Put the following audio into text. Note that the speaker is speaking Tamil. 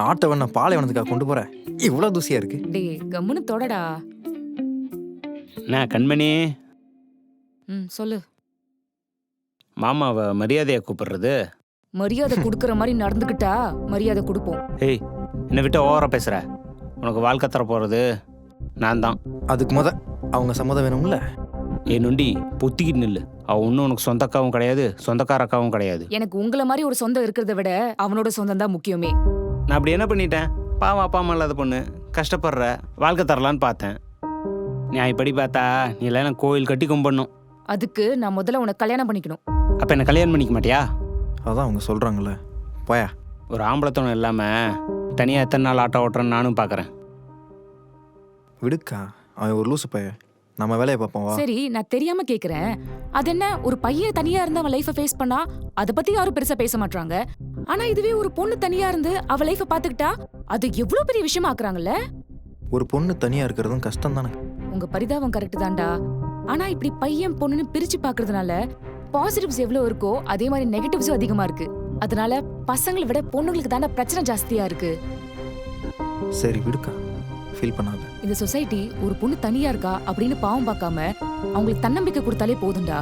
ஆட்டை நான் பாலைவனத்துக்காக கொண்டு போறேன். இவ்வளோ தூசியா இருக்கு. டேய் கம்முன்னு தொடடா. என்ன கண்மணி, சொல்லு. மாமாவை மரியாதையா கூப்பிடுறது? மரியாதை கொடுக்கற மாதிரி நடந்துக்கிட்டா மரியாதை கொடுப்போம். ஏய், என்னை விட்டு ஓவரா பேசுற. உனக்கு வாழ்க்கை தர போறது நான் தான். அதுக்கு அவங்க சம்மதம் வேணும்ல. ஏ நொண்டி, பொத்திக்கிட்டு நில்லு. அவ ஒன்றும் உனக்கு சொந்த அக்காவும் கிடையாது, சொந்தக்கார அக்காவும் கிடையாது. எனக்கு உங்களை மாதிரி ஒரு சொந்தம் இருக்கிறத விட அவனோட சொந்தம் தான் முக்கியமே. நான் அப்படி என்ன பண்ணிட்டேன்? பாவம் அப்பா அம்மா இல்லாத பொண்ணு, கஷ்டப்படுற, வாழ்க்கை தரலான்னு பார்த்தேன். நான் இப்படி பார்த்தா நீ எல்லாம் கோயில் கட்டி கும்பிடணும். அதுக்கு நான் முதல்ல உனக்கு கல்யாணம் பண்ணிக்கணும். அப்ப என்ன கல்யாணம் பண்ணிக்க மாட்டியா? அதான் அவங்க சொல்றாங்கல்ல, போயா. ஒரு ஆம்பளத்தனம் இல்லாம தனியா எத்தனை நாள் ஆட்டோ ஓட்டுறேன்னு நானும் பார்க்கறேன். விடுக்கா, அவன் ஒரு லூசு பைய. நம்ம வேலையை பார்ப்போம் வா. சரி, நான் தெரியாம கேக்குறேன். அது என்ன, ஒரு பையன் தனியா இருந்து அவன் லைஃபை ஃபேஸ் பண்ணா அத பத்தி யாரும் பெருசா பேச மாட்டாங்க. ஆனா இதுவே ஒரு பொண்ணு தனியா இருந்து அவ லைஃபை பாத்துக்கிட்டா அது எவ்வளவு பெரிய விஷயமா ஆக்குறாங்கல்ல. ஒரு பொண்ணு தனியா இருக்கிறதும் கஷ்டம் தானே. உங்க பரிதாபம் கரெக்ட் தான்டா. ஆனா இப்படி பையன் பொண்ணுன்னு பிரிச்சு பாக்குறதுனால பாசிட்டிவ்ஸ் எவ்வளவு இருக்கோ அதே மாதிரி நெகட்டிவ்ஸும் அதிகமா இருக்கு. அதனால பசங்களை விட பொண்ணுங்களுக்கு தாண்டா பிரச்சனை ஜாஸ்தியா இருக்கு. சரி விடுக்கா, ஃபீல் பண்ணாத. இந்த சொசைட்டி ஒரு பொண்ணு தனியா இருக்கா அப்படின்னு பாவம் பார்க்காம அவங்களுக்கு தன்னம்பிக்கை கொடுத்தாலே போதும்டா.